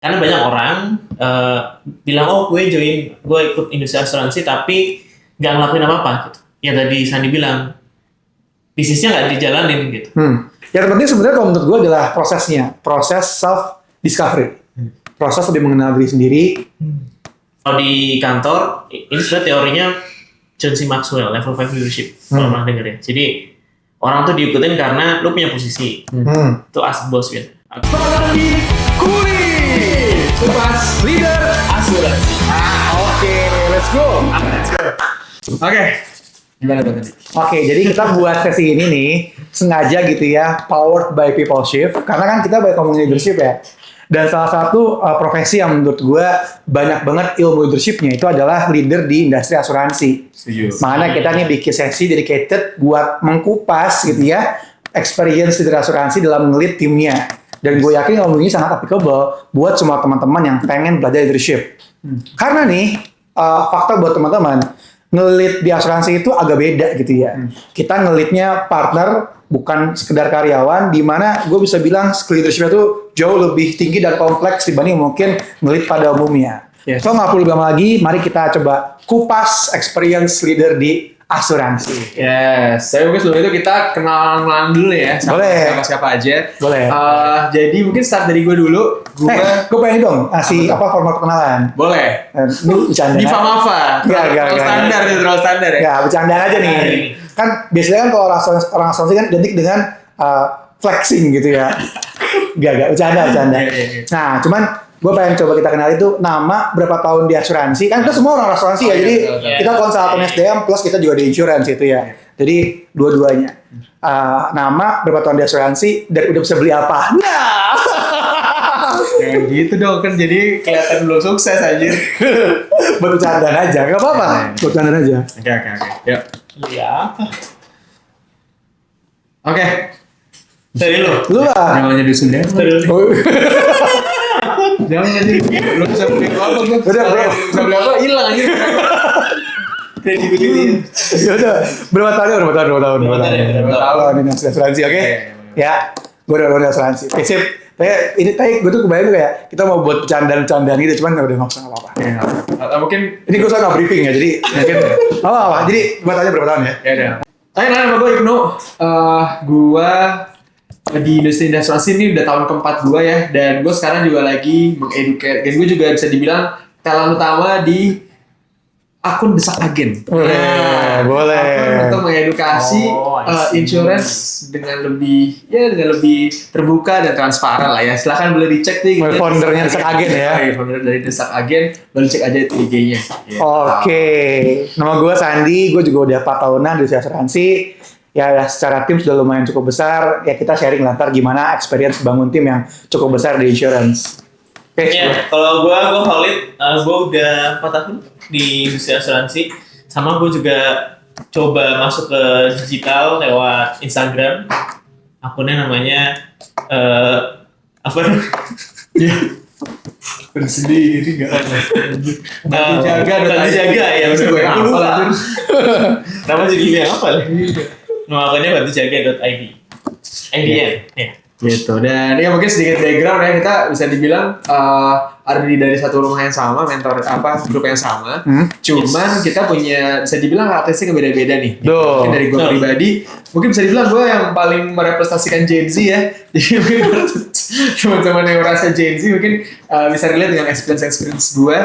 Karena banyak orang bilang, gue ikut industri asuransi tapi nggak ngelakuin apa-apa gitu. Ya tadi Sandi bilang, bisnisnya nggak dijalanin gitu. Yang terpenting sebenarnya kalau menurut gue adalah prosesnya, proses self discovery, proses lebih mengenal diri sendiri. Kalau di kantor, ini sebenarnya teorinya John C. Maxwell, level 5 leadership, kalau pernah denger ya. Jadi orang tuh diikutin karena lu punya posisi, itu as boss gitu. Sandi Kuli, Kupas Leader Asuransi. Oke, let's go. Oke, gimana tadi? Oke, jadi kita buat sesi ini nih sengaja gitu ya, powered by People Shift, karena kan kita banyak ngomongin leadership ya. Dan salah satu profesi yang menurut gue banyak banget ilmu leadershipnya itu adalah leader di industri asuransi. Setuju. Makanya kita nih bikin sesi dedicated buat mengkupas gitu ya experience leader asuransi dalam nge-lead timnya. Dan gue yakin ilmu ini sangat applicable buat semua teman-teman yang pengen belajar leadership. Karena nih fakta buat teman-teman, nge-lead di asuransi itu agak beda gitu ya. Kita nge-leadnya partner, bukan sekedar karyawan, di mana gue bisa bilang skill leadership itu jauh lebih tinggi dan kompleks dibanding mungkin nge-lead pada umumnya. Yes. So nggak perlu lama lagi, mari kita coba kupas experience leader di asuransi. Yes, tapi mungkin sebelum itu kita kenalan dulu ya sama Boleh. siapa aja. Boleh. Jadi mungkin start dari gue dulu. Gue pengen dong ngasih format perkenalan. Boleh. Ini bercanda. Diva Mava. Enggak. Terlalu standar ya. Ya, bercanda aja nih. Kan biasanya kan kalau orang asuransi kan identik dengan flexing gitu ya. Enggak, bercanda. Iya. Nah, cuman gue pengen coba kita kenal itu nama, berapa tahun di asuransi. Kan kita semua orang asuransi ya, jadi kita konsultan SDM plus kita juga di insurance itu ya. Jadi dua-duanya. Nama, berapa tahun di asuransi, dan udah bisa beli apa. Nah. Jangan gitu dong, kan jadi kelihatan belum sukses aja. Buat bercandaan aja, gak apa-apa. Buat bercandaan aja. Oke. Yuk. Iya apa? Oke. Dari lu. Lu lah. Jangan jadi Sunda. Oh. Jangan jadi. Lu bisa beli apa? Udah, bro. Bisa beli apa? Hilang aja. Kredibilitas. Ya udah, berapa tahun? Berapa tahun? Ini asuransi, oke? Oke. Ya, gue udah asuransi. Oke, sip. Ini gue tuh kebayang tuh kayak kita mau buat bercandaan gitu, cuman udah nggak usah apa-apa. Atau mungkin Ini gue soal nggak briefing ya, jadi mungkin apa? Jadi buat aja berapa tahun ya? ya udah. Nama gue Ibnu. Gue di industri asuransi ini udah tahun keempat gue ya, dan gue sekarang juga lagi mengeduket. Dan gue juga bisa dibilang talent utama di akun Desak Agen. Boleh. Akun untuk mengedukasi insurance dengan lebih terbuka dan transparan lah ya. Silahkan boleh dicek nih. Foundernya Desak Agen ya. Founder dari Desak Agen, boleh cek aja itu IG-nya. Oke, nama gue Sandi, gue juga udah 4 tahunan di asuransi. Ya secara tim sudah lumayan cukup besar. Ya kita sharing lantar gimana experience bangun tim yang cukup besar di insurance. Oke. Ya, kalau gue valid, gue udah 4 tahun di industri asuransi. Sama gue juga coba masuk ke digital lewat Instagram. Akunnya namanya apa? Sendiri nggak ada. Bantu jaga ya, udah gue lupa. Nama jadi yang apa ya? Nama akunnya bantujaga.id. IDN. Ya. Gitu. Dan ya mungkin sedikit background ya, kita bisa dibilang ada dari satu rumah yang sama, grup yang sama. Cuman kita punya, bisa dibilang karakteristik yang beda-beda nih. Mungkin dari gue pribadi, mungkin bisa dibilang gue yang paling merepresentasikan Gen Z ya. Jadi mungkin teman-teman yang merasa Gen Z mungkin bisa relate dengan experience gue.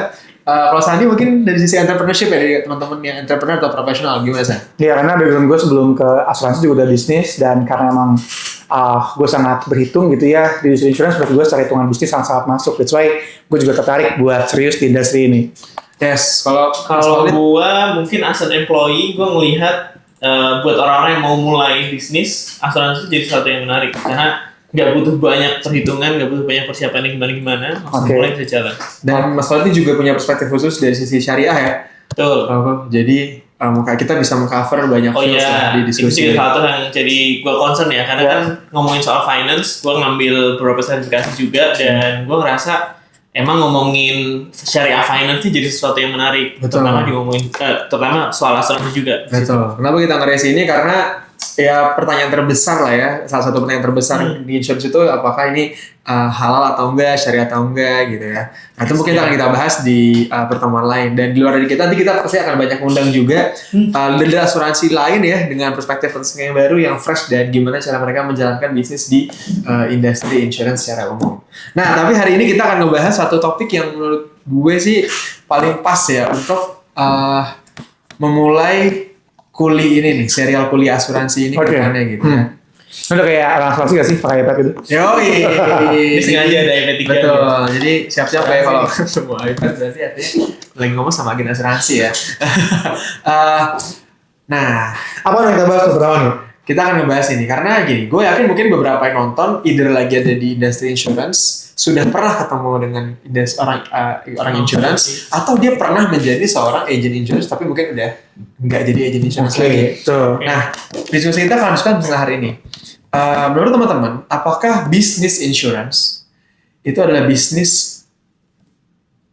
Kalau Sandi mungkin dari sisi entrepreneurship ya, dari teman-teman yang entrepreneur atau profesional, gimana sih? Ya karena background gue sebelum ke asuransi juga udah bisnis, dan karena emang gue sangat berhitung gitu ya di industri insurance, menurut gue secara hitungan bisnis sangat masuk. That's why gue juga tertarik buat serius di industri ini. Yes, kalau gue mungkin as an employee, gue melihat buat orang-orang yang mau mulai bisnis, asuransi jadi sesuatu yang menarik karena nggak butuh banyak perhitungan, nggak butuh banyak persiapan yang gimana, langsung mulai bisa jalan. Dan Mas Walid juga punya perspektif khusus dari sisi syariah ya. Betul. Jadi kita bisa mengcover banyak fields di diskusi. Itu satu yang jadi gue concern ya, karena kan ngomongin soal finance, gue ngambil beberapa sertifikasi juga, dan gue ngerasa emang ngomongin syariah finance itu jadi sesuatu yang menarik. Betul. Terutama soal asuransi juga. Betul. Kenapa kita ngeres ini? Karena ya pertanyaan terbesar lah ya, salah satu pertanyaan terbesar di insurance itu apakah ini halal atau enggak, syariah atau enggak gitu ya. Nah itu mungkin akan kita bahas di pertemuan lain, dan di luar dari kita nanti kita pasti akan banyak undang juga dari asuransi lain ya dengan perspektif yang baru yang fresh dan gimana cara mereka menjalankan bisnis di industri insurance secara umum. Nah tapi hari ini kita akan ngebahas satu topik yang menurut gue sih paling pas ya untuk memulai ini nih, serial kuliah asuransi ini ke depannya gitu ya. Udah kayak orang asuransi gak sih pakai iPad gitu? Yoi. Ini sengaja ada iPad 3. Betul. Jadi siap-siap ya kalau semua iPad berarti artinya lagi ngomong sama agen asuransi ya. Nah, Apa yang kita bahas pertama nih? kita akan ngebahas ini karena gini, gue yakin mungkin beberapa yang nonton either lagi ada di industri insurance, sudah pernah ketemu dengan orang insurance, atau dia pernah menjadi seorang agent insurance tapi mungkin udah nggak jadi agent insurance lagi. Nah, diskusi kita akan lanjutkan tengah hari ini. Menurut teman-teman, apakah bisnis insurance itu adalah bisnis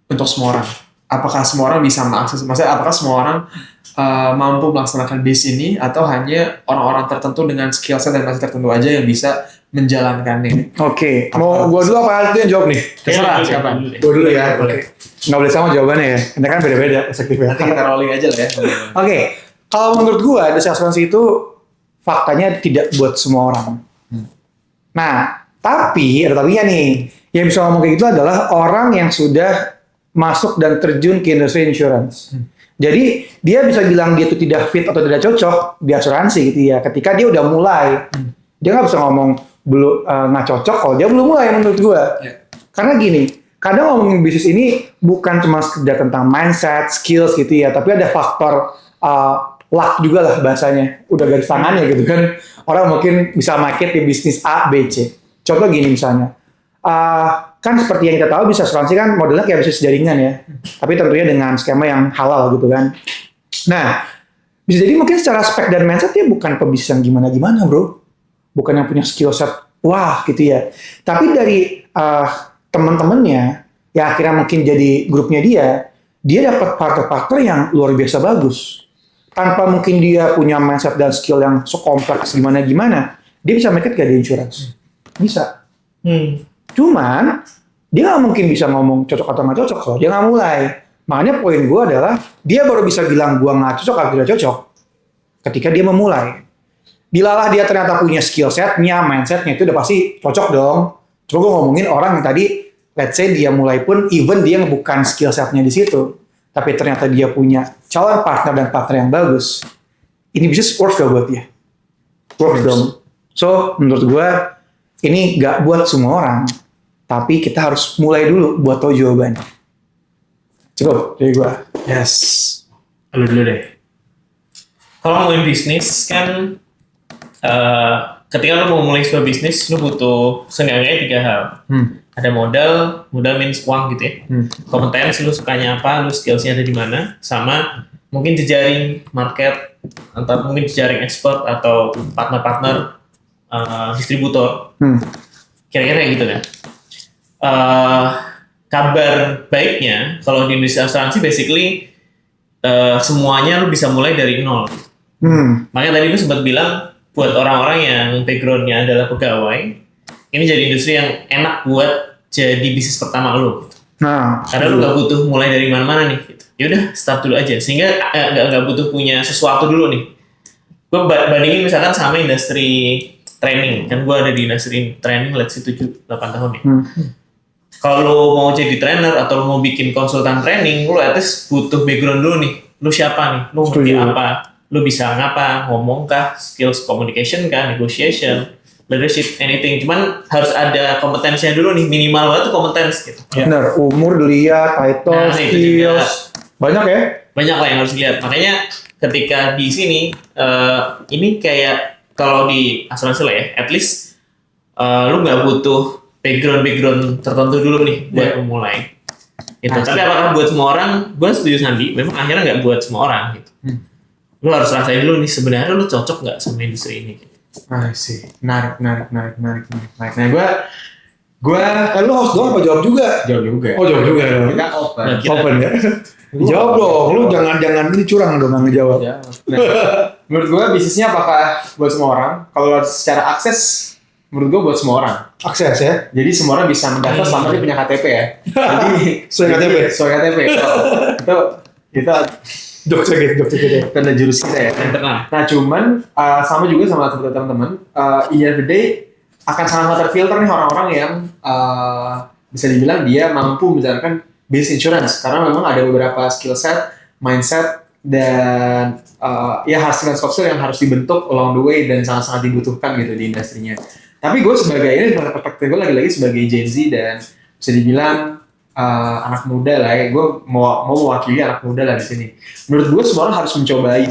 untuk semua orang? Apakah semua orang bisa mengakses? Maksudnya apakah semua orang mampu melaksanakan bisnis ini, atau hanya orang-orang tertentu dengan skill set dan mindset tertentu aja yang bisa menjalankannya? Oke, mau gua dulu apa itu yang jawab nih? Terserah siapa. Gua dulu ya. Boleh. Nggak boleh sama jawabannya ya. Ini kan beda-beda perspektifnya. Nanti kita rolling aja lah ya. Oke, kalau menurut gua industri asuransi itu faktanya tidak buat semua orang. Nah, tapi ada tapinya nih. Yang bisa ngomong kayak gitu adalah orang yang sudah masuk dan terjun ke industri insurance. Jadi dia bisa bilang dia itu tidak fit atau tidak cocok di asuransi gitu ya. Ketika dia udah mulai, dia nggak bisa ngomong belum nggak cocok kalau dia belum mulai menurut gua. Karena gini, kadang ngomongin bisnis ini bukan cuma sekedar tentang mindset, skills gitu ya, tapi ada faktor luck juga lah bahasanya. Udah garis tangannya gitu kan. Orang mungkin bisa market di bisnis A, B, C. Contoh gini misalnya. Kan seperti yang kita tahu bisa asuransi kan modelnya kayak bisnis jaringan ya. Tapi tentunya dengan skema yang halal gitu kan. Nah, bisa jadi mungkin secara spek dan mindset dia bukan pebisnis yang gimana-gimana bro. Bukan yang punya skill set wah gitu ya. Tapi dari teman-temannya yang akhirnya mungkin jadi grupnya dia dapat partner-partner yang luar biasa bagus. Tanpa mungkin dia punya mindset dan skill yang so kompleks gimana-gimana, dia bisa make it gak di insurance. Bisa. Cuman dia nggak mungkin bisa ngomong cocok atau nggak cocok kalau dia nggak mulai. Makanya poin gue adalah dia baru bisa bilang gue nggak cocok atau tidak cocok ketika dia memulai. Bilalah dia ternyata punya skill setnya, mindsetnya itu udah pasti cocok dong. Coba gue ngomongin orang yang tadi, let's say dia mulai pun even dia bukan skill setnya di situ, tapi ternyata dia punya calon partner dan partner yang bagus. Ini bisnis worth gak buat dia? Worth dong. So menurut gue ini nggak buat semua orang. Tapi kita harus mulai dulu buat tahu jawabannya. Cukup dari gua. Yes. Lu dulu deh. Kalau ngomongin bisnis kan, ketika lu mau mulai sebuah bisnis, lu butuh seenggaknya 3 hal. Ada modal means uang gitu ya. Kompetensi lu sukanya apa, lu skillsnya ada di mana, sama mungkin jejaring market, atau mungkin jejaring ekspor atau partner-partner distributor. Kira-kira gitu kan. Kabar baiknya kalau di industri asuransi basically semuanya lu bisa mulai dari nol. Makanya tadi lu sempat bilang buat orang-orang yang backgroundnya adalah pegawai, ini jadi industri yang enak buat jadi bisnis pertama lu. Karena lu nggak butuh mulai dari mana-mana nih. Gitu. Yaudah start dulu aja, sehingga nggak butuh punya sesuatu dulu nih. Gue bandingin misalkan sama industri training, kan gue ada di industri training let's say 7-8 tahun nih. Kalau lu mau jadi trainer atau lu mau bikin konsultan training, lu at least butuh background dulu nih. Lu siapa nih? Lu ngerti apa? Lu bisa ngapa? Ngomong kah? Skills communication kah? Negotiation? Leadership? Anything. Cuman harus ada kompetensinya dulu nih. Minimal banget tuh kompetensi gitu. Benar. Umur dilihat, title, skills. Banyak ya? Banyak lah yang harus dilihat. Makanya ketika di sini, ini kayak kalau di asuransi lah ya, at least lu nggak butuh background tertentu dulu nih buat memulai. Gitu. Tapi apakah buat semua orang? Gue setuju Sandi. Memang akhirnya nggak buat semua orang. Gitu. Lu harus rasain dulu nih sebenarnya lu cocok nggak sama industri ini. Gitu. sih. Menarik. Nah, gue lu host doang apa jawab juga? jawab juga. Oh jawab juga. Kita open. Open ya. Jawab dong. Lu jangan ini curang dong nggak ngejawab. Nah, menurut gue bisnisnya apakah buat semua orang? Kalau secara akses, menurut gue buat semua orang. Akses ya. Jadi semua orang bisa mendaftar selama dia punya KTP ya. Jadi Sesuai KTP. Sesuai KTP. Itu Dokter gitu. itu ada jurus kita ya. Nah cuman sama juga sama teman-teman. In the end of the day akan sangat terfilter nih orang-orang yang bisa dibilang dia mampu menjalankan business insurance karena memang ada beberapa skill set, mindset dan ya hard skill dan soft skill yang harus dibentuk along the way dan sangat-sangat dibutuhkan gitu di industrinya. Tapi gue sebagai ini perspektif gue lagi-lagi sebagai Gen Z dan bisa dibilang anak muda lah ya, gue mau mewakili anak muda lah di sini. Menurut gue semua orang harus mencobai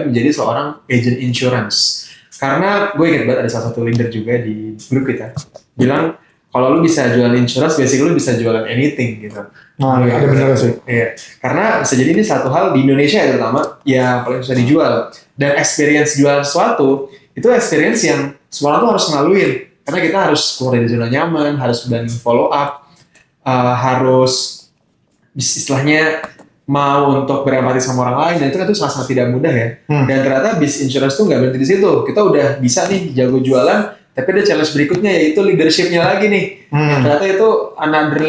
menjadi seorang agent insurance. Karena gue ingat banget ada salah satu leader juga di grup kita bilang kalau lu bisa jualan insurance, basically lu bisa jualan anything gitu. Nah, ada bener sih. Iya, karena bisa jadi ini satu hal di Indonesia ya terutama yang paling bisa dijual. Dan experience jualan sesuatu itu experience yang semua orang tuh harus ngelaluin. Karena kita harus keluar dari zona nyaman, harus berani follow up, harus istilahnya mau untuk berempati sama orang lain dan itu kan tuh sangat tidak mudah ya. Dan ternyata bis insurance tuh nggak berhenti di situ. Kita udah bisa nih jago jualan, tapi ada challenge berikutnya yaitu leadershipnya lagi nih. Ternyata itu another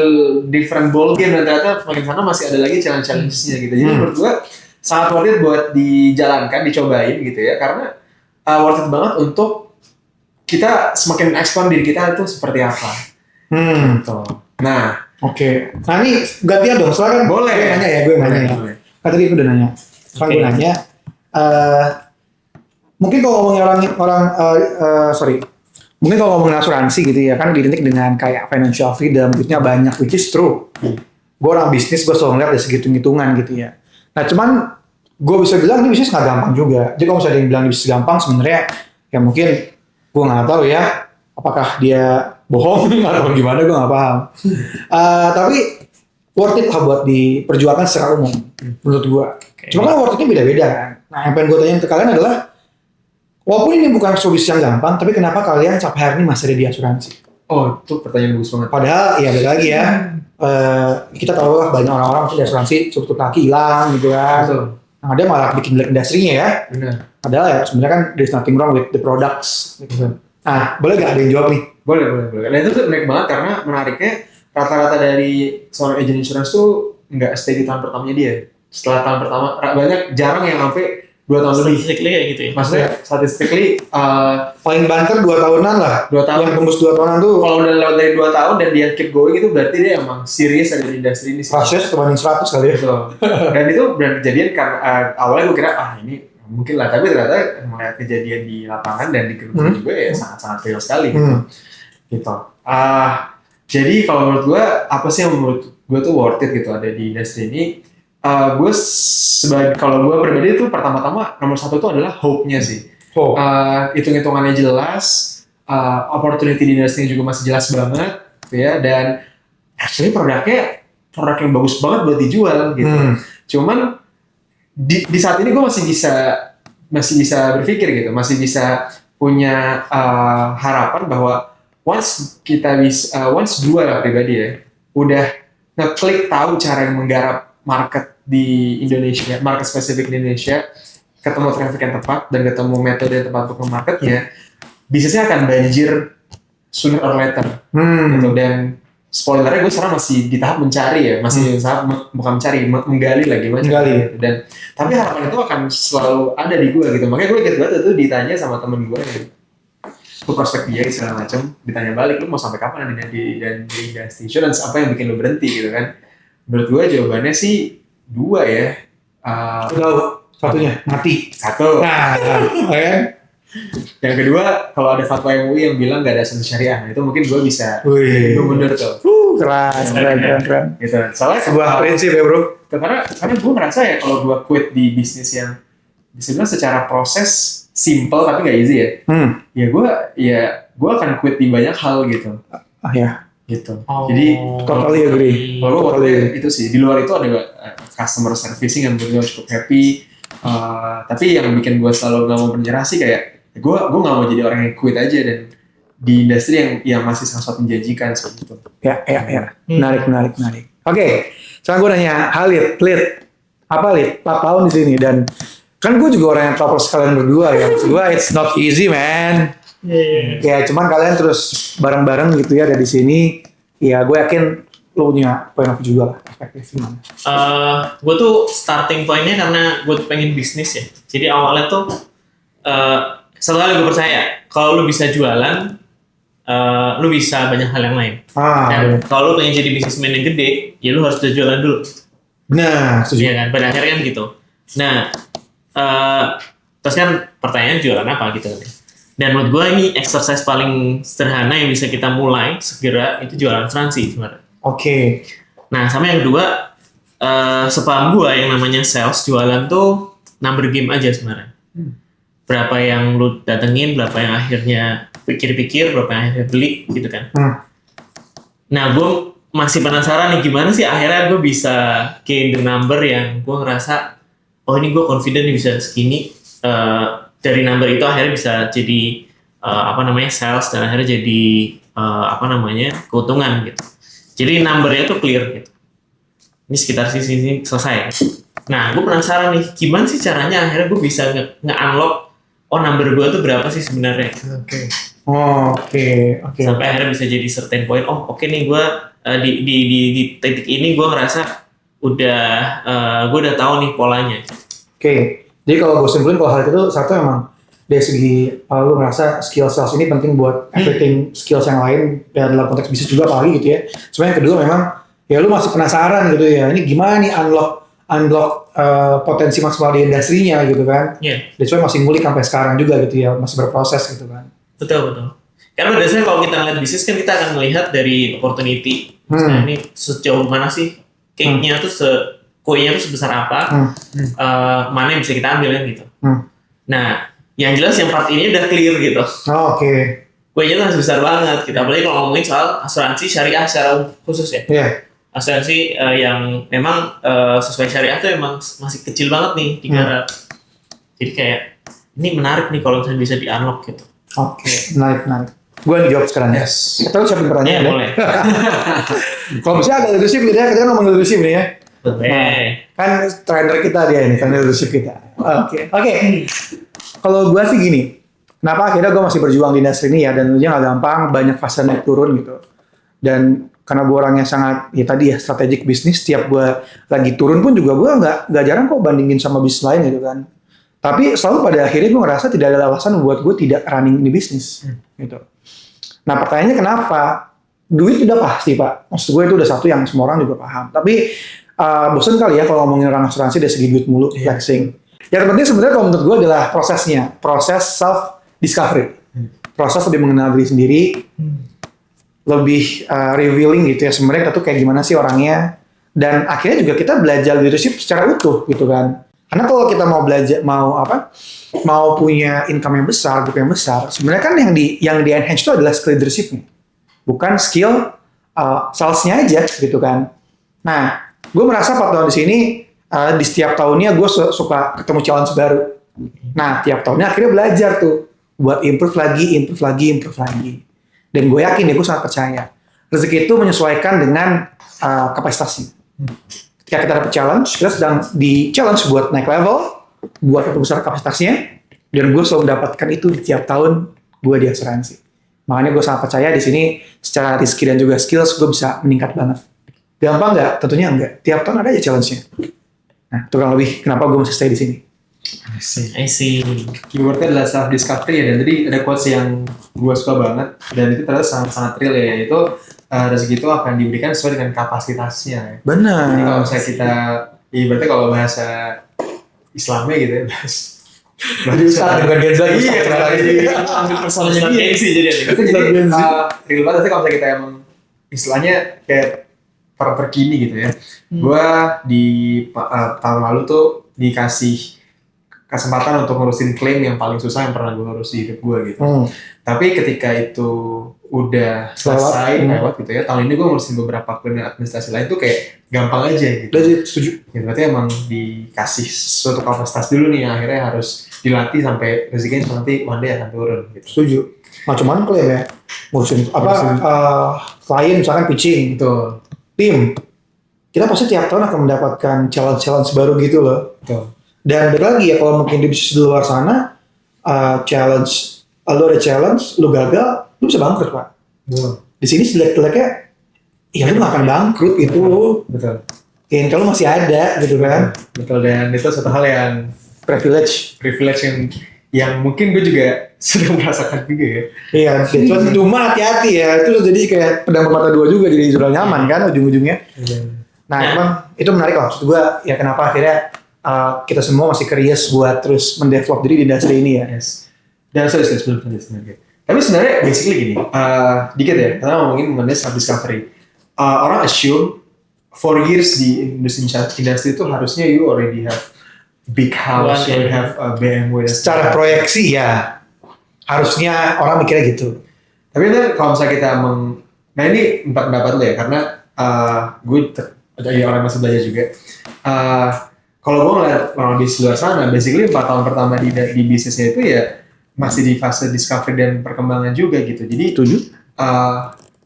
different ball game dan ternyata makin sana masih ada lagi challenge-nya gitu. Jadi menurut gua sangat worth it buat dijalankan, dicobain gitu ya. Karena worth it banget untuk kita semakin expand diri kita itu seperti apa. Gitu. Nah. Oke. Nah ini gantian dong, soalnya kan boleh. Gue nanya ya. Kan tadi gue udah nanya. Sekarang gue nanya. Mungkin kalau ngomongin mungkin kalau ngomongin asuransi gitu ya, kan identik dengan kayak financial freedom, duitnya banyak, which is true. Gue orang bisnis, gue selalu ngeliat dari segi hitung-hitungan gitu ya. Nah cuman, gue bisa bilang ini bisnis nggak gampang juga. Jadi kalau misalnya dia bilang bisnis gampang, sebenarnya ya mungkin gue nggak tahu ya, apakah dia bohong atau gimana, gue nggak paham. Tapi worth it lah buat diperjuangkan secara umum, menurut gue. Cuma kan worth it-nya beda-beda kan. Nah yang pengen gue tanya ke kalian adalah, walaupun ini bukan solusi yang gampang, tapi kenapa kalian sampai hari ini masih ada di asuransi? Oh, itu pertanyaan bagus banget. Padahal, ya beda lagi ya. Kita tahu lah banyak orang-orang di asuransi tutup kaki hilang gitu kan. Betul. Nah, dia malah bikin black industrinya ya. Benar. Padahal ya sebenarnya kan there's nothing wrong with the products. Gitu. Nah, boleh gak ada yang jawab nih? Boleh. Nah itu tuh menarik banget karena menariknya rata-rata dari seorang agent insurance tuh nggak stay di tahun pertamanya dia. Setelah tahun pertama, jarang yang sampai 2 tahun lebih. Statistically kayak gitu ya? Maksudnya statistically paling banter 2 tahunan lah. 2 tahun. Yang tembus 2 tahunan tuh. Kalau udah lewat dari 2 tahun dan dia keep going itu berarti dia emang serius ada di industri ini sih. Rasio 1/100 kali ya. Betul. Dan itu benar kejadian karena awalnya gue kira ini mungkin lah, tapi ternyata melihat kejadian di lapangan dan di grup juga ya sangat-sangat real sekali gitu. Jadi kalau menurut gue apa sih yang menurut gue tuh worth it gitu ada di industri ini? Gue sebagai kalau gue pribadi itu pertama-tama nomor 1 itu adalah hope-nya sih. Hitung-hitungannya jelas, opportunity di industri juga masih jelas banget, gitu ya. Dan actually produk yang bagus banget buat dijual gitu. Cuman di saat ini gue masih bisa berpikir gitu, masih bisa punya harapan bahwa once gue lah pribadi ya, udah ngeklik tahu cara yang menggarap market di Indonesia, market spesifik di Indonesia, ketemu traffic yang tepat dan ketemu metode yang tepat untuk marketnya, bisnisnya akan banjir sooner or later. Gitu. Dan spoilernya gue sekarang masih di tahap mencari ya, bukan mencari, menggali lagi gitu. Dan tapi harapan itu akan selalu ada di gue gitu. Makanya gue ingat banget itu ditanya sama temen gue yang gue prospek dia segala macam, ditanya balik lu mau sampai kapan di industri insurance, apa yang bikin lu berhenti gitu kan? Menurut gue jawabannya sih 2 ya. Satunya mati. 1. Nah, Yang kedua, kalau ada fatwa MUI yang bilang gak ada asuransi syariah, nah itu mungkin gue bisa mundur tuh. Keren. Gitu. Soalnya sebuah prinsip ya bro. Karena gue merasa ya kalau gue quit di bisnis yang sebenarnya secara proses simple tapi gak easy ya. Gue akan quit di banyak hal gitu. Ya. Gitu. Jadi totally agree. Kalau gue itu sih di luar itu ada customer servicing yang gue cukup happy. Tapi yang bikin gue selalu nggak mau menyerah sih kayak gue nggak mau jadi orang yang quit aja dan di industri yang masih sangat menjanjikan seperti itu. Ya. Menarik. Oke, sekarang gue nanya Lid, apa Lid? 4 tahun di sini dan Kan gue juga orang yang proper sekalian berdua ya. Maksud gue it's not easy man. Ya cuman kalian terus bareng-bareng gitu ya ada di sini. Ya gue yakin lo punya point of view juga lah. Perspektif gimana. Gue tuh starting pointnya karena gue tuh pengen bisnis ya. Jadi awalnya tuh satu hal yang gue percaya, kalau lu bisa jualan, lu bisa banyak hal yang lain. Dan kalau lu pengen jadi bisnismen yang gede, ya lu harus jualan dulu. Benar, setuju. Iya kan, pada akhirnya kan gitu. Nah, terus kan pertanyaan jualan apa gitu kan. Dan menurut gue ini exercise paling sederhana yang bisa kita mulai segera itu jualan asuransi sebenarnya. Oke. Nah, sama yang kedua, sepaham gue yang namanya sales jualan tuh number game aja sebenarnya. Berapa yang lu datengin, berapa yang akhirnya pikir-pikir, berapa yang akhirnya beli gitu kan. Nah, gue masih penasaran nih gimana sih akhirnya gue bisa gain the number yang gue ngerasa oh ini gue confident nih bisa segini. Dari number itu akhirnya bisa jadi sales dan akhirnya jadi keuntungan gitu. Jadi numbernya tuh clear gitu. Ini sekitar sini selesai. Nah, gue penasaran nih gimana sih caranya akhirnya gue bisa nge-unlock number gue tuh berapa sih sebenarnya. Oke. Sampai akhirnya bisa jadi certain point. Nih gue di titik ini gue ngerasa gue udah tahu nih polanya. Oke. Jadi kalau gue simpulin kalau hal itu satu emang dari segi lu ngerasa skill sales ini penting buat everything skills yang lain ya dalam konteks bisnis juga apalagi gitu ya. Cuma yang kedua memang ya lu masih penasaran gitu ya. Ini gimana nih unlock potensi maksimal di industrinya gitu kan. Iya. Dan cuma masih ngulik sampai sekarang juga gitu ya, masih berproses gitu kan. Betul. Karena biasanya kalau kita ngeliat bisnis kan kita akan melihat dari opportunity. Nah ini sejauh mana sih cake-nya tuh kuenya tuh sebesar apa, mana yang bisa kita ambil kan gitu. Nah yang jelas yang part ini udah clear gitu. Oke. Kuenya tuh sebesar banget gitu. Apalagi kalau ngomongin soal asuransi syariah secara khusus ya. Asuransi yang memang sesuai syariah tuh emang masih kecil banget nih digarap. Jadi kayak ini menarik nih kalau misalnya bisa di-unlock gitu. Oke, menarik. Gue dijawab sekarang ya. Kita lu siapin pertanyaan ya? Boleh. Kalau misalnya ada leadership gitu ya, kita kan ngomong leadership nih ya. Kan trainer kita dia ini, trainer leadership kita. Oke. Kalau gue sih gini, kenapa akhirnya gue masih berjuang di industri ini ya, dan tentunya gak gampang, banyak fase naik turun gitu. Dan karena gue orangnya sangat, ya tadi ya, strategic bisnis, setiap gue lagi turun pun juga gue gak jarang kok bandingin sama bisnis lain gitu kan. Tapi selalu pada akhirnya gue ngerasa tidak ada alasan buat gue tidak running di bisnis gitu. Nah pertanyaannya kenapa? Duit udah pasti Pak. Maksud gue itu udah satu yang semua orang juga paham. Tapi bosan kali ya kalau ngomongin orang asuransi dari segi duit mulu, flexing. Yang terpenting sebenarnya kalau menurut gue adalah prosesnya. Proses self-discovery. Proses lebih mengenal diri sendiri. Lebih revealing gitu ya. Sebenarnya kita tuh kayak gimana sih orangnya. Dan akhirnya juga kita belajar leadership secara utuh gitu kan. Karena kalau kita mau belajar, mau punya income yang besar, grup yang besar, sebenarnya kan yang di enhance itu adalah skill leadership-nya, bukan skill sales-nya aja gitu kan. Nah, gue merasa 4 tahun di sini, di setiap tahunnya gue suka ketemu challenge baru. Nah, tiap tahunnya akhirnya belajar tuh buat improve lagi. Dan gue yakin ya, gue sangat percaya rezeki itu menyesuaikan dengan kapasitasnya. Ketika kita dapat challenge, kita sedang di challenge buat naik level, buat besar kapasitasnya, dan gue selalu mendapatkan itu di tiap tahun gue di asuransi. Makanya gue sangat percaya di sini secara rezeki dan juga skills gue bisa meningkat banget. Gampang nggak? Tentunya enggak. Tiap tahun ada aja challenge-nya. Nah, itu kurang lebih kenapa gue masih stay di sini. I see. Keywordnya adalah self discovery ya. Dan tadi ada quotes yang gue suka banget dan itu ternyata sangat real ya. Yaitu rezeki itu akan diberikan sesuai dengan kapasitasnya. Benar. Jadi kalau misalnya kita, berarti kalau bahasa Islamnya gitu ya, Jadi Ustaz bukan Genza. Iya, kenapa ambil personalnya dia sih jadi. Itu jadi real banget sih kalau misalnya kita emang istilahnya kayak terkini gitu ya. Gua di tahun lalu tuh dikasih kesempatan untuk ngurusin klaim yang paling susah yang pernah gue urus di hidup gue gitu. Tapi ketika itu udah selesai lewat gitu ya, tahun ini gue ngurusin beberapa klaim administrasi lain tuh kayak gampang aja gitu. Setuju. Ya, berarti emang dikasih suatu kapasitas dulu nih yang akhirnya harus dilatih sampai rezekinya nanti one day akan turun gitu. Setuju. Macam-macam klaim ya. Ngurusin klien misalkan pitching gitu. Tim. Kita pasti tiap tahun akan mendapatkan challenge baru gitu loh. Betul. Dan balik lagi ya, kalau mungkin di bisnis di luar sana, challenge, lu ada challenge, lu gagal, lu bisa bangkrut Pak. Di sini jelek-jeleknya, ya lu gak akan bangkrut gitu. Betul. Kalau masih ada gitu kan. Betul, dan itu satu hal yang Privilege yang mungkin gue juga sudah merasakan juga ya. Iya, cuma hati-hati ya, itu jadi kayak pedang bermata dua juga, jadi zona nyaman kan ujung-ujungnya. Nah, emang itu menarik lah, maksud gue ya kenapa akhirnya kita semua masih curious buat terus mendevelop diri di industri ini ya. Yes. Dan sebelum sebenarnya. Tapi sebenarnya basically gini, dikit ya, karena ngomongin mengenai self discovery. Orang assume 4 years di industri itu harusnya you already have big house, you have a BMW. Secara proyeksi ya, harusnya orang mikirnya gitu. Tapi kan kalau misalnya kita nah ini pendapat lo ya, karena gue orang masih belajar juga. Kalau gue ngeliat orang bisnis luar sana, basically 4 tahun pertama di bisnisnya itu ya masih di fase discovery dan perkembangan juga gitu. Jadi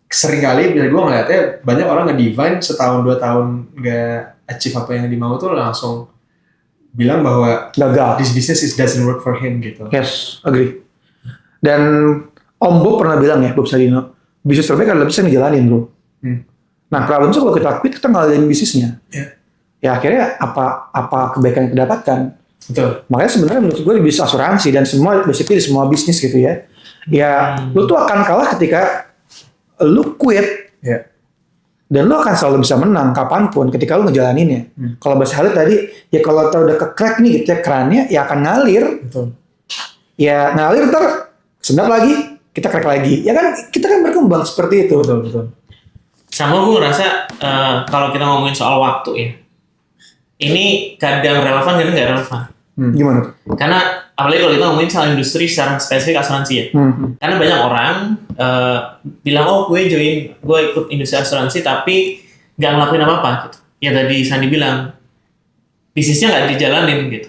sering kali bila gue ngeliatnya banyak orang nge-divine setahun 2 tahun nggak achieve apa yang dimau tuh langsung bilang bahwa gagal. This business doesn't work for him gitu. Yes, agree. Dan Om Bob pernah bilang ya, Bob Sadino, bisnis terbaik adalah bisnis yang dijalanin bro. Nah problemnya kalau kita quit, kita ngalahin bisnisnya. Ya akhirnya apa kebaikan yang kita dapatkan. Betul. Makanya sebenarnya menurut gue di bisnis asuransi dan semua basically di semua bisnis gitu ya. Ya lu tuh akan kalah ketika lu quit. Dan lu akan selalu bisa menang kapanpun ketika lu ngejalaninnya. Kalau bahasa Halid tadi, ya kalau udah ke-crack nih gitu ya kerannya, ya akan ngalir. Betul. Ya ngalir ntar sedap lagi, kita crack lagi. Ya kan kita kan berkembang seperti itu. Betul. Sama gue ngerasa kalau kita ngomongin soal waktu ya, ini kadang relevan, kadang nggak relevan. Gimana? Karena apalagi kalau kita ngomongin soal industri secara spesifik asuransi ya. Karena banyak orang bilang, oh gue ikut industri asuransi tapi nggak ngelakuin apa-apa gitu. Ya tadi Sandi bilang, bisnisnya nggak dijalanin gitu.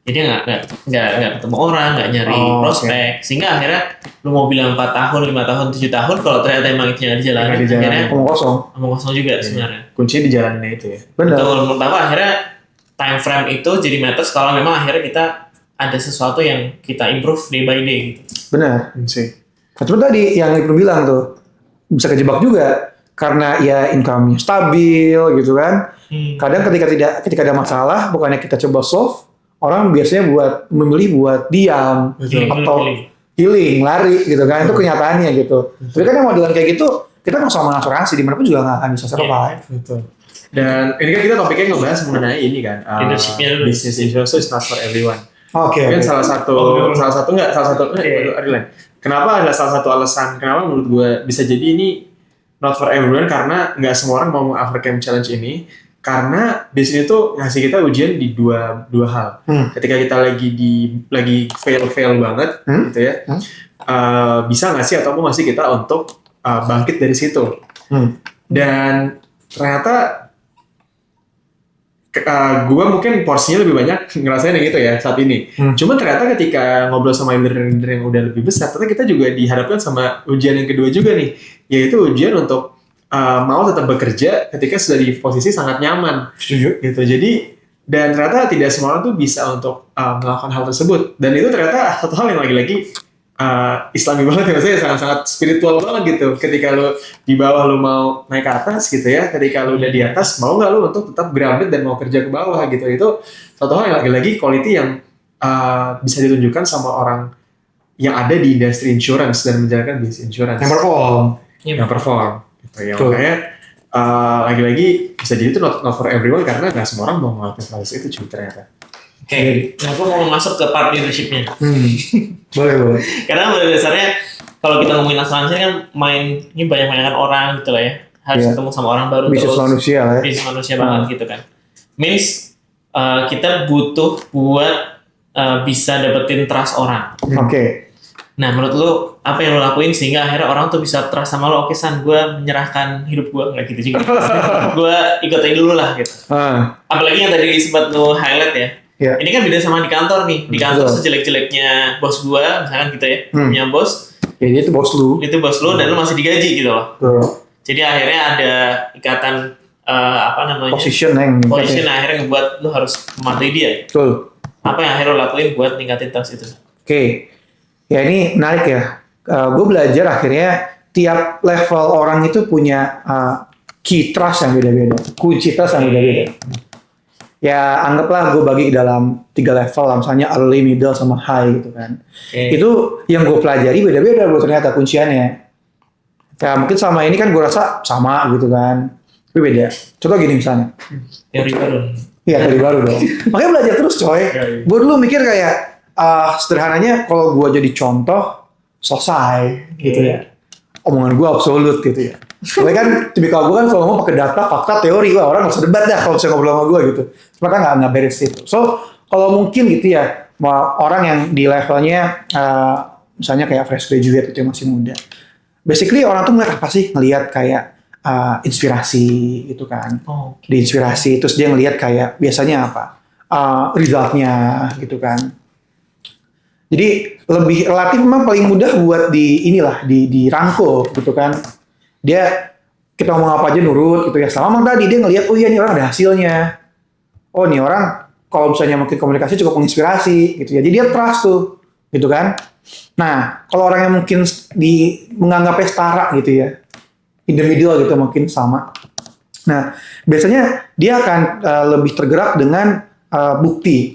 Jadi nggak ketemu orang, nggak nyari prospek. Sehingga akhirnya lu mau bilang 4 tahun, 5 tahun, 7 tahun, kalau ternyata emang itu nggak dijalanin, akhirnya omong kosong juga sebenarnya. Kuncinya di jalannya itu ya. Benar. Menurut aku akhirnya time frame itu jadi matters kalau memang akhirnya kita ada sesuatu yang kita improve day by day gitu. Benar sih. Cuma tadi yang Ibnu bilang tuh bisa kejebak juga karena ya income-nya stabil gitu kan. Kadang ketika ada masalah bukannya kita coba solve, orang biasanya memilih buat diam atau healing, lari gitu kan. Itu kenyataannya gitu. Tapi kan yang modelan kayak gitu kita nggak sama asuransi dimanapun juga nggak akan bisa survive. Betul. Dan ini kan kita topiknya ngebahas mengenai ini kan, business insurance is not for everyone. Mungkin salah satu kenapa ada salah satu alasan kenapa menurut gue bisa jadi ini not for everyone, karena nggak semua orang mau overcome challenge ini, karena bisnis itu ngasih kita ujian di dua hal. Ketika kita lagi fail banget gitu ya, bisa nggak sih atau mau ngasih kita untuk bangkit dari situ. Dan ternyata gue mungkin porsinya lebih banyak ngerasain yang gitu ya saat ini. Cuma ternyata ketika ngobrol sama leader-leader yang udah lebih besar, ternyata kita juga dihadapkan sama ujian yang kedua juga nih, yaitu ujian untuk mau tetap bekerja ketika sudah di posisi sangat nyaman. Setuju. Gitu. Jadi dan ternyata tidak semua orang tuh bisa untuk melakukan hal tersebut. Dan itu ternyata satu hal yang lagi-lagi Islami banget ya, maksudnya sangat-sangat spiritual banget gitu. Ketika lu di bawah lu mau naik ke atas gitu ya, ketika lu udah di atas mau nggak lu untuk tetap grounded dan mau kerja ke bawah gitu. Itu satu hal yang lagi-lagi quality yang bisa ditunjukkan sama orang yang ada di industri insurance dan menjalankan bisnis insurance. Yang perform. Gitu ya. Makanya lagi-lagi bisa jadi itu not for everyone karena nggak semua orang mau ngelakuin proses itu ternyata. Oke, aku mau masuk ke part leadership-nya. Boleh. Karena pada dasarnya kalau kita ngomongin asuransi kan ini banyak-banyakan orang gitu lah ya. Harus ketemu sama orang baru bisnis terus. Manusia lah ya. Bisnis manusia banget gitu kan. Means kita butuh buat bisa dapetin trust orang. Nah menurut lu apa yang lu lakuin sehingga akhirnya orang tuh bisa trust sama lu? Oke San, gue menyerahkan hidup gue, nggak gitu juga. Gue ikutin dulu lah gitu. Apalagi yang tadi sempat lu highlight ya. Ini kan beda sama di kantor nih. Di kantor sejelek-jeleknya bos gue, misalkan gitu ya, punya bos. Ya itu bos lu. Itu bos lu dan lu masih digaji gitu loh. Jadi akhirnya ada ikatan Position akhirnya ngebuat lu harus mematuhi dia. Apa yang akhirnya lo lakuin buat ningkatin trust itu? Oke. Ya ini menarik ya. Gue belajar akhirnya tiap level orang itu punya key trust yang beda-beda, kunci trust yang beda-beda. Ya anggaplah gue bagi dalam 3 level lah, misalnya early, middle, sama high gitu kan. Itu yang gue pelajari beda-beda bro ternyata kunciannya. Ya mungkin sama ini kan gue rasa sama gitu kan, tapi beda. Contoh gini misalnya. Teori baru. Iya teori baru dong. Makanya belajar terus coy. Gue dulu mikir kayak sederhananya kalau gue jadi contoh selesai gitu ya. Omongan gue absolut gitu ya. Soalnya kan tipikal gue kan kalau ngomong pakai data, fakta, teori, wah orang nggak usah debat dah kalau bisa ngobrol sama gue gitu. Cuma kan nggak beres itu. So kalau mungkin gitu ya, orang yang di levelnya misalnya kayak fresh graduate itu yang masih muda. Basically orang tuh ngeliat apa sih? Ngeliat kayak inspirasi gitu kan. Diinspirasi, terus dia ngeliat kayak biasanya apa? Resultnya gitu kan. Jadi lebih relatif memang paling mudah buat dirangkul gitu kan. Dia kita ngomong apa aja nurut gitu ya. Selama tadi dia ngelihat oh iya nih orang ada hasilnya. Oh nih orang kalau misalnya mungkin komunikasi cukup menginspirasi gitu ya. Jadi dia trust tuh gitu kan. Nah, kalau orang yang mungkin menganggapnya setara gitu ya. In the middle gitu mungkin sama. Nah, biasanya dia akan lebih tergerak dengan bukti.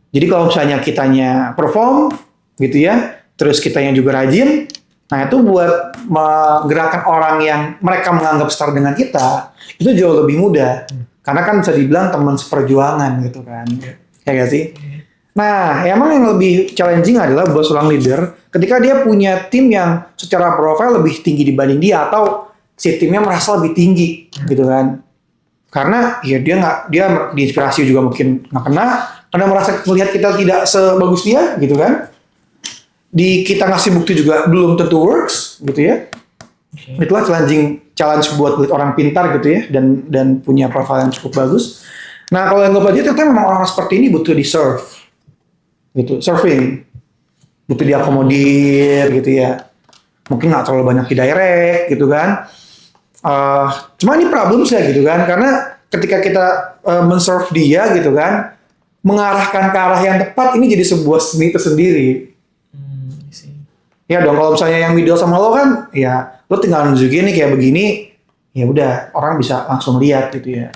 Jadi kalau misalnya kitanya perform gitu ya, terus kitanya juga rajin, nah itu buat menggerakkan orang yang mereka menganggap setara dengan kita, itu jauh lebih mudah. Karena kan bisa dibilang teman seperjuangan gitu kan. Ya gak sih? Nah, emang yang lebih challenging adalah buat seorang leader ketika dia punya tim yang secara profil lebih tinggi dibanding dia atau si timnya merasa lebih tinggi gitu kan. Karena ya dia diinspirasi juga mungkin nggak kena, karena merasa melihat kita tidak sebagus dia gitu kan. Kita ngasih bukti juga belum tentu works gitu ya. Itulah challenge buat orang pintar gitu ya dan punya profil yang cukup bagus. Nah kalau yang gue pelajari ternyata memang orang seperti ini butuh di-serve gitu, serving, butuh diakomodir gitu ya. Mungkin nggak terlalu banyak di-direct gitu kan. Cuma ini problem sih gitu kan, karena ketika kita men-serve dia gitu kan, mengarahkan ke arah yang tepat ini jadi sebuah seni tersendiri. Ya dong, kalau misalnya yang middle sama lo kan, ya lo tinggal nunjukin nih kayak begini, ya udah orang bisa langsung lihat gitu ya.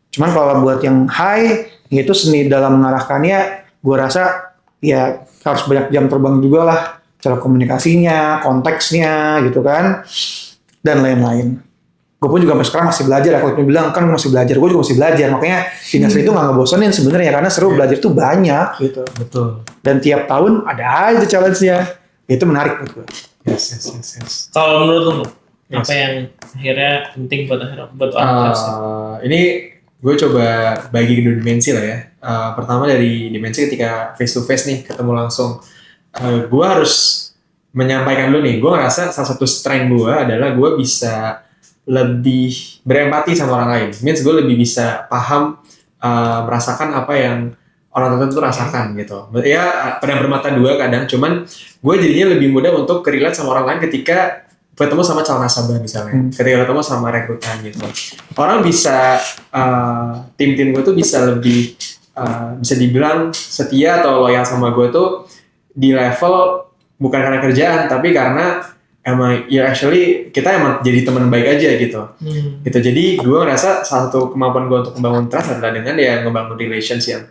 Cuman kalau buat yang high, ya itu seni dalam mengarahkannya, gue rasa ya harus banyak jam terbang juga lah, cara komunikasinya, konteksnya gitu kan, dan lain-lain. Gue pun juga sampai sekarang masih belajar ya, kalau dia bilang kan masih belajar, gue juga masih belajar, makanya di Nasri itu nggak ngebosenin sebenarnya karena seru belajar itu banyak gitu. Betul. Dan tiap tahun ada aja challenge-nya, itu menarik buat gue. Yes. Kalau menurut lu, apa yang akhirnya penting buat orang trust? Ini gue coba bagi ke 2 dimensi lah ya. Pertama dari dimensi ketika face to face nih, ketemu langsung. Gue harus menyampaikan dulu nih, gue ngerasa salah satu strength gue adalah gue bisa lebih berempati sama orang lain. Means gue lebih bisa paham, merasakan apa yang orang tertentu rasakan gitu. Ya pedang bermata dua kadang, cuman gue jadinya lebih mudah untuk relate sama orang lain ketika ketemu sama calon nasabah misalnya, ketika ketemu sama rekrutan gitu. Orang bisa, tim-tim gue tuh bisa lebih, bisa dibilang setia atau loyal sama gue tuh di level bukan karena kerjaan, tapi karena emang ya actually kita emang jadi teman baik aja gitu. Gitu. Jadi gue ngerasa salah satu kemampuan gue untuk membangun trust adalah dengan ya ngebangun relations yang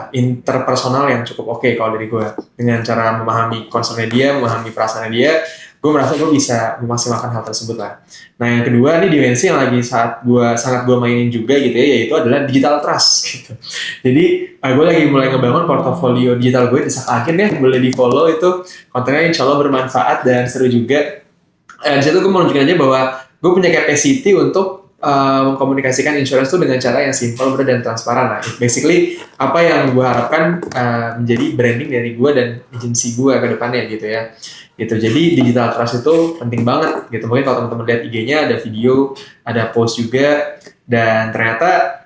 interpersonal yang cukup oke kalau dari gue, dengan cara memahami concernnya dia, memahami perasaannya dia. Gue merasa gue bisa memaksimalkan hal tersebut lah. Nah yang kedua, ini dimensi yang lagi sangat gue mainin juga gitu ya, yaitu adalah digital trust gitu. Jadi gue lagi mulai ngebangun portofolio digital gue di Sakin ya, boleh di follow itu, kontennya insya Allah bermanfaat dan seru juga. Di situ gue mau nunjukin aja bahwa gue punya capacity untuk mengkomunikasikan insurance itu dengan cara yang simple, mudah dan transparan lah. Basically apa yang gue harapkan menjadi branding dari gue dan agensi gue ke depannya gitu ya. Gitu. Jadi digital trust itu penting banget gitu. Mungkin kalau teman-teman lihat IG-nya ada video, ada post juga, dan ternyata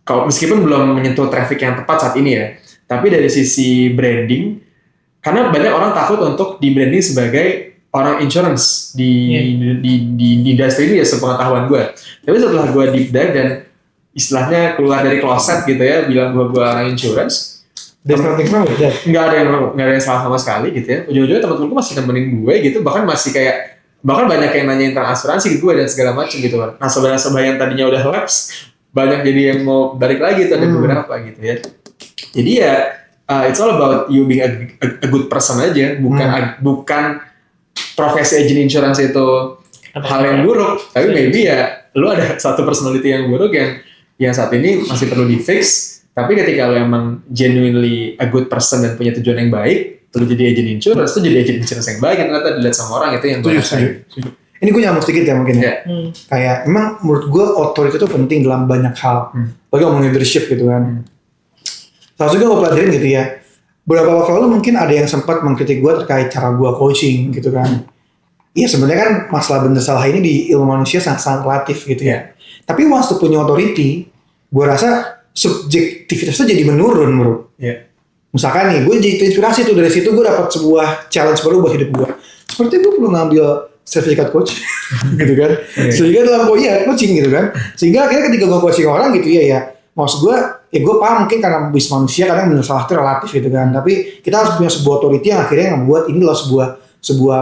kalau meskipun belum menyentuh traffic yang tepat saat ini ya, tapi dari sisi branding, karena banyak orang takut untuk di branding sebagai orang insurance di industri ini ya, sepengetahuan gue. Tapi setelah gue deep dive dan istilahnya keluar dari kloset gitu ya, bilang gue orang insurance. There's nothing wrong with that. Nggak ada yang salah sama sekali gitu ya. Ujung-ujungnya teman-temanku masih nemenin gue gitu, bahkan banyak yang nanyain tentang asuransi gitu dan segala macam gitu kan. Nasabah yang tadinya udah lapse banyak jadi yang mau balik lagi tuh, ada beberapa gitu ya. Jadi ya it's all about you being a good person aja, bukan profesi agent insurance itu hal yang buruk, tapi maybe ya lu ada satu personality yang buruk yang saat ini masih perlu di fix. Tapi ketika lu emang genuinely a good person dan punya tujuan yang baik, lu jadi agent insurance, lu jadi agent insurance yang baik, ternyata dilihat sama orang, itu yang gue rasain. Ini gue nyambung sedikit ya mungkin ya. Kayak emang menurut gue otoritas itu penting dalam banyak hal. Bagi ngomongin leadership gitu kan. Salah juga gue pelajarin gitu ya. Beberapa waktu lalu mungkin ada yang sempat mengkritik gue terkait cara gue coaching gitu kan. Iya sebenarnya kan masalah benar salah ini di ilmu manusia sangat relatif gitu ya. Tapi once lu punya authority, gue rasa subjektivitasnya jadi menurun bro. Misalkan nih, gue jadi terinspirasi tuh, dari situ gue dapat sebuah challenge baru buat hidup gue. Seperti gue perlu ngambil sertifikat coach, gitu kan. Sehingga dalam coaching gitu kan. Sehingga akhirnya ketika gue coaching orang gitu ya maksud gue, gue paham mungkin karena bis manusia kadang benar salah itu relatif gitu kan. Tapi kita harus punya sebuah authority yang akhirnya membuat ini loh sebuah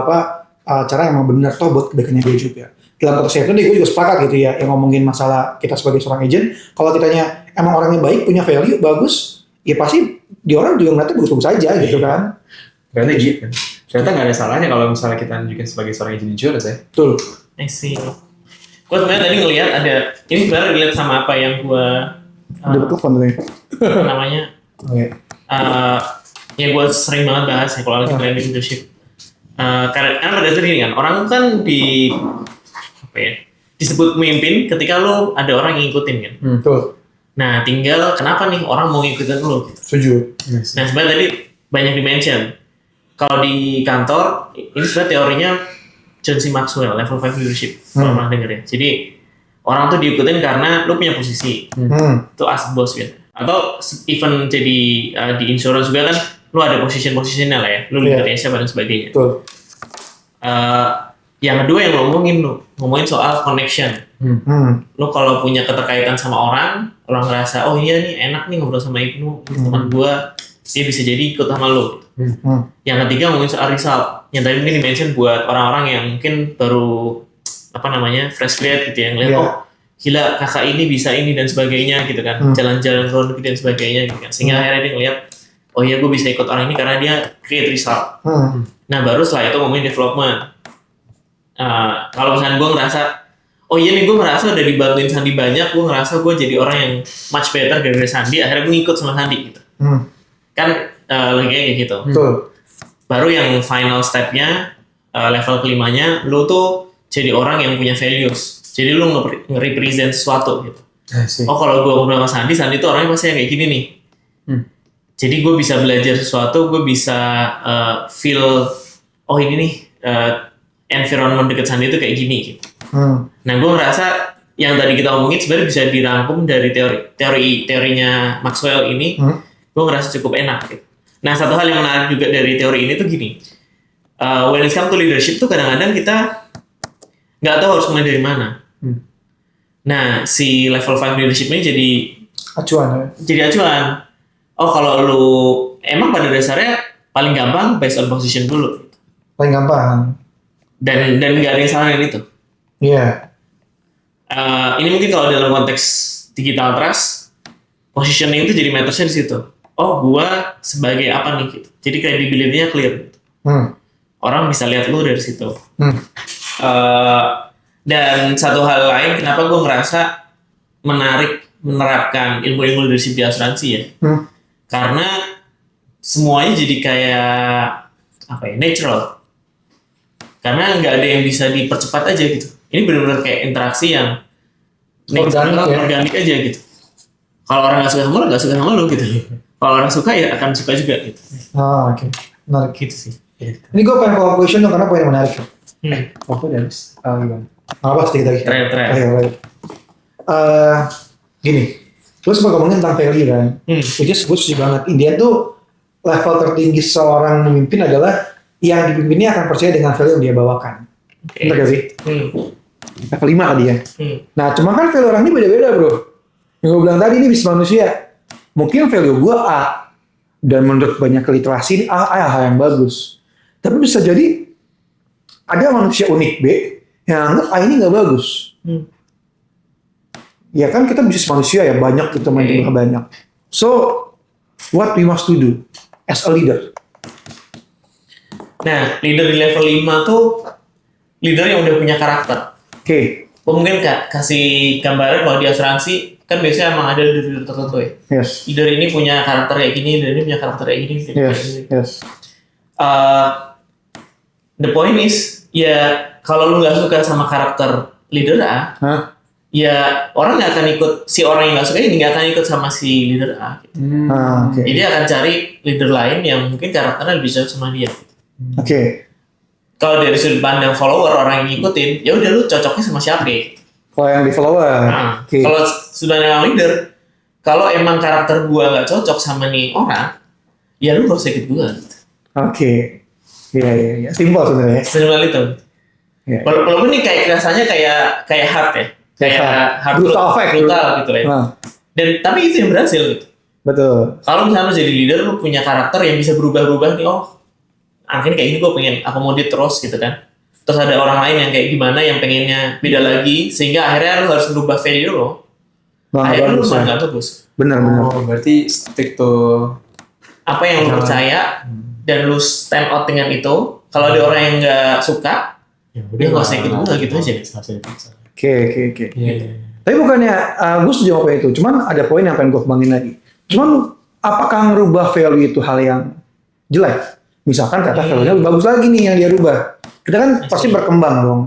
cara yang memang benar toh buat kebaikannya dia juga. Dalam konteks itu gue juga sepakat gitu ya, yang ngomongin masalah kita sebagai seorang agent, kalau kitanya emang orangnya baik, punya value, bagus, ya pasti di orang juga ngeliatnya bagus-bagus aja gitu kan. Berarti gitu. Ternyata nggak ada salahnya kalau misalnya kita nunjukin sebagai seorang agent insurance ya. Betul. I see. Gue sebenarnya tadi ngelihat ada, ini sebenarnya relate sama apa yang gue Udah telepon tuh namanya. Ya gue sering banget bahas ya kalau lagi leadership. Karena pada dasarnya ini kan, orang kan disebut pemimpin ketika lo ada orang yang ngikutin kan. Betul. Nah tinggal kenapa nih orang mau ngikutin lo? Setuju. Nah sebenarnya tadi banyak dimension. Kalau di kantor ini sebenarnya teorinya John C. Maxwell, level 5 leadership. Kalau pernah denger ya. Jadi orang tuh diikutin karena lo punya posisi. Itu as bos gitu. Atau even jadi di insurance juga kan lo ada position-positionnya lah ya. Lo leadernya siapa dan sebagainya. Betul. Yang kedua yang lo ngomongin soal connection. Lo kalau punya keterkaitan sama orang ngerasa, oh iya nih enak nih ngobrol sama Ibnu, teman gue, dia bisa jadi ikut sama lo. Yang ketiga ngomongin soal result. Yang tadi mungkin di-mention buat orang-orang yang mungkin baru fresh grad gitu, yang lihat oh gila kakak ini bisa ini dan sebagainya gitu kan, jalan-jalan ke luar negeri dan sebagainya gitu kan, sehingga akhirnya dia ngeliat oh iya gue bisa ikut orang ini karena dia create result. Nah baru setelah itu ngomongin development. Kalau misalnya gue ngerasa, oh iya nih gue ngerasa udah dibantuin Sandi banyak, gue ngerasa gue jadi orang yang much better dari Sandi, akhirnya gue ngikut sama Sandi gitu. Kan lagi kayak gitu. Baru yang final stepnya, level kelimanya, lu tuh jadi orang yang punya values. Jadi lu nge-represent sesuatu gitu. Oh kalau gue ngobrol sama Sandi tuh orangnya pasti yang kayak gini nih. Jadi gue bisa belajar sesuatu, gue bisa feel, oh ini nih, environment deket Sandi itu kayak gini gitu. Nah gue ngerasa yang tadi kita omongin sebenarnya bisa dirangkum dari teorinya Maxwell ini. Gue ngerasa cukup enak gitu. Nah satu hal yang menarik juga dari teori ini tuh gini, when it comes to leadership tuh kadang-kadang kita nggak tahu harus mulai dari mana. Nah si level 5 leadership ini jadi acuan. Oh kalau lu emang pada dasarnya paling gampang based on position dulu. Paling gampang. Dan nggak ada yang salah dengan itu. Iya. Ini mungkin kalau dalam konteks digital trust, positioning itu jadi metodenya di situ. Oh, gua sebagai apa nih gitu. Jadi credibility-nya clear. Gitu. Orang bisa lihat lu dari situ. Dan satu hal lain, kenapa gua ngerasa menerapkan ilmu-ilmu leadership di asuransi ya? Karena semuanya jadi kayak natural. Karena nggak ada yang bisa dipercepat aja gitu. Ini benar-benar kayak interaksi yang organik aja gitu. Kalau orang nggak suka sama lu gitu. Kalau orang suka ya akan suka juga gitu. Oke. Menarik gitu sih. Ini gue pengen follow question dong karena poinnya menarik. Apa Dennis? Gimana? Apa sedikit lagi? Terakhir. Gini, lu sempat ngomongin tentang value kan? Which is gue setuju banget. India tuh level tertinggi seorang pemimpin adalah yang dipimpinnya akan percaya dengan value yang dia bawakan. Benar gak sih? Level 5 tadi ya. Nah, cuma kan value orang ini beda-beda bro. Yang gue bilang tadi ini bisnis manusia. Mungkin value gue A dan menurut banyak literasi ini A hal yang bagus. Tapi bisa jadi ada manusia unik B yang anggap A ini nggak bagus. Ya kan kita bisnis manusia ya banyak gitu teman banyak. So what we must to do as a leader? Nah, leader di level 5 tuh leader yang udah punya karakter. Oke. Mungkin kasih gambaran kalau di asuransi kan biasanya emang ada leader tertentu ya. Yes. Leader ini punya karakter kayak gini, leader ini punya karakter kayak gini. Yes. The point is, ya kalau lu nggak suka sama karakter leader A, ya orang nggak akan ikut, si orang yang nggak suka ini nggak akan ikut sama si leader A. Gitu. Okay. Jadi akan cari leader lain yang mungkin karakternya lebih cocok sama dia. Oke. Kalau dari sudut pandang follower, orang yang ngikutin, ya udah lu cocoknya sama siapa? Kalau yang di follower. Okay. Kalau sudut pandang leader, kalau emang karakter gua nggak cocok sama nih orang, ya lu harus ikut gua. Oke. Iya. Simpel sebenarnya. Sesimpel itu. Yeah. Walaupun ini kayak rasanya kayak hard ya. Kayak hard brutal gitu ya. Dan tapi itu yang berhasil gitu. Betul. Kalau misalnya lu jadi leader, lu punya karakter yang bisa berubah-ubah nih, akhirnya kayak ini gue pengen akomodir terus gitu kan. Terus ada orang lain yang kayak gimana yang pengennya beda lagi, sehingga akhirnya lu harus merubah value lo. Akhirnya lu malah nggak bagus. Benar. Oh, berarti stick to apa yang lu percaya dan lu stand out dengan itu. Kalau ada orang yang nggak suka, dia nggak usah ikut gue gitu aja. Oke. Iya. Tapi bukannya gue setuju apa itu. Cuman ada poin yang pengen gue kembangin lagi. Cuman apakah ngerubah value itu hal yang jelek? Misalkan ternyata value-nya lebih bagus lagi nih yang dia rubah. Kita kan pasti berkembang dong.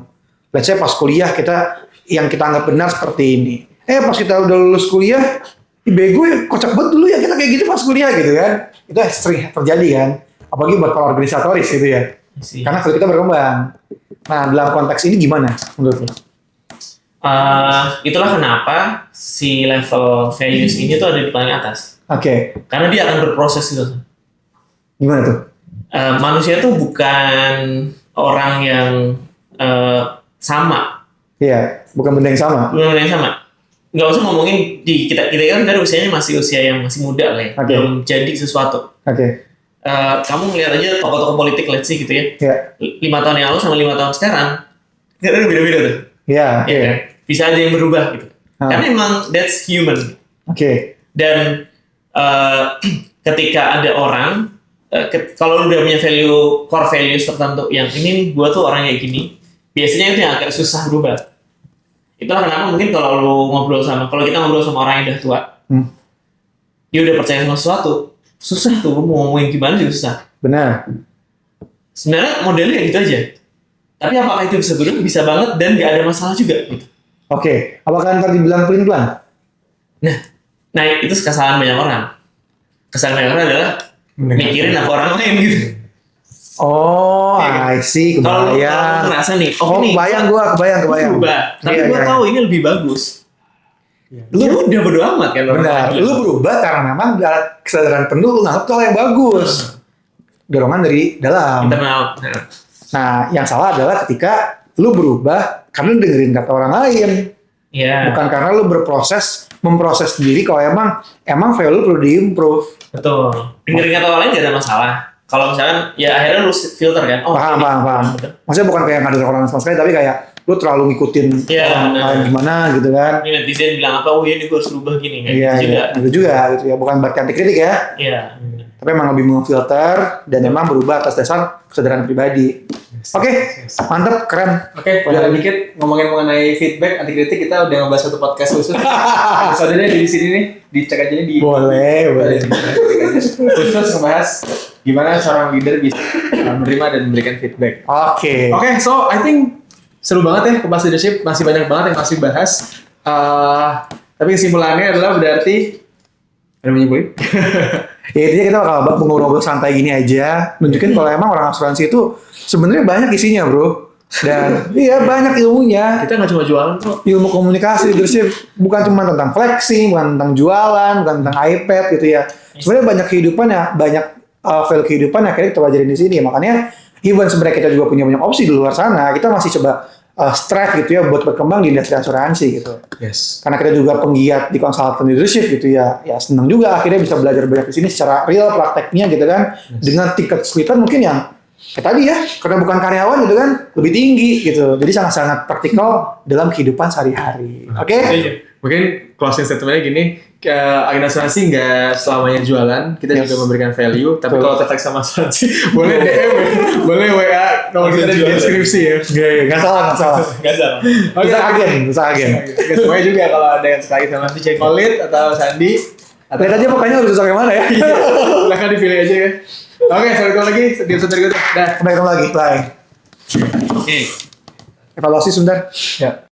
Let's say pas kuliah kita yang kita anggap benar seperti ini. Pas kita udah lulus kuliah, bego ya kocak banget dulu ya kita kayak gitu pas kuliah gitu kan. Itu sering terjadi kan. Apalagi buat para organisatoris gitu ya. Karena value kita berkembang. Nah dalam konteks ini gimana menurut lo? Itulah kenapa si level values ini tuh ada di paling atas. Oke. Karena dia akan berproses gitu. Gimana tuh? Manusia tuh bukan orang yang sama. Iya, bukan benda yang sama. Bukan benda yang sama. Nggak usah ngomongin di kita kan dari usianya masih usia yang masih muda lah ya. Belum jadi sesuatu. Oke. Kamu ngeliat aja tokoh-tokoh politik let's see gitu ya. Iya. 5 tahun yang lalu sama 5 tahun sekarang. Nggak ada beda-beda tuh. Iya. Kan? Bisa aja yang berubah gitu. Karena emang that's human. Oke. Dan ketika ada orang kalau lu udah punya value, core values tertentu yang ini nih, gua tuh orang kayak gini, biasanya itu yang agak susah berubah. Itulah kenapa mungkin kalau kita ngobrol sama orang yang udah tua, dia udah percaya sama sesuatu, susah tuh, mau ngomongin gimana juga susah. Benar. Sebenarnya modelnya kayak gitu aja. Tapi apakah itu bisa berubah? Bisa banget dan gak ada masalah juga gitu. Oke. Apakah ntar dibilang pelin-pelan? Nah itu kesalahan banyak orang. Kesalahan banyak orang adalah mikirin apa orang lain gitu. Oh, I see. Kalau Kebayang. ngerasa nih, kebayang gue. Berubah. Tapi gue tahu ini lebih bagus. Lu udah bodo amat kan? Benar. Lu berubah karena memang kesadaran penuh lu nganggap itu hal yang bagus. Dorongan dari dalam. Internal. Nah, yang salah adalah ketika lu berubah karena dengerin kata orang lain. Iya. Bukan karena lu memproses sendiri kalau emang value lu perlu diimprove. Betul. Dengerin kata orang lain gak ada masalah. Kalau misalkan ya akhirnya lu filter kan. Paham. Maksudnya bukan kayak nggak ada orang sama sekali, tapi kayak lu terlalu ngikutin orang lain gimana gitu kan. Ini netizen bilang apa, ini gue harus berubah gini. Iya. Itu juga gitu ya. Bukan berarti anti kritik ya. Iya. Tapi emang lebih memfilter dan emang berubah atas dasar kesadaran pribadi. Oke, mantep, keren. Oke, pada dikit ngomongin mengenai feedback anti kritik, kita udah ngebahas satu podcast khusus. Episode-nya di sini nih, dicek aja di. Boleh. Khusus ngebahas gimana seorang leader bisa menerima dan memberikan feedback. Oke, so I think seru banget ya kebahas leadership, masih banyak banget yang masih bahas. Tapi kesimpulannya adalah berarti ada menyimpulin. Ya intinya kita bakal ngobrol santai gini aja, nunjukin kalau emang orang asuransi itu sebenarnya banyak isinya, bro. Dan iya banyak ilmunya. Kita nggak cuma jualan kok. Ilmu komunikasi, leadership bukan cuma tentang flexing, bukan tentang jualan, bukan tentang iPad gitu ya. Sebenarnya banyak kehidupan ya, banyak value kehidupan yang akhirnya kita pelajarin di sini. Makanya even sebenarnya kita juga punya banyak opsi di luar sana, kita masih coba strive gitu ya buat berkembang di industri asuransi gitu. Yes. Karena kita juga penggiat di consultant leadership gitu ya senang juga akhirnya bisa belajar banyak di sini secara real prakteknya gitu kan, dengan tingkat kesulitan mungkin yang kayak tadi ya, karena bukan karyawan gitu kan, lebih tinggi gitu. Jadi sangat-sangat praktikal dalam kehidupan sehari-hari. Oke? Mungkin closing statementnya gini, agen asuransi nggak selamanya jualan, kita juga memberikan value. Tapi kalau tertarik sama asuransi, boleh DM, boleh WA nomor kita di deskripsi ya. Nggak salah. Nggak salah. Bisa agen. Semuanya juga kalau ada yang tertarik sama Khalid atau Sandi, Lihat aja pokoknya harus cocok yang mana ya. silahkan dipilih aja ya. Oke, sampai ketemu lagi di episode berikutnya. Dah. Sampai ketemu lagi. Bye. Oke. Evaluasi sebentar. Ya.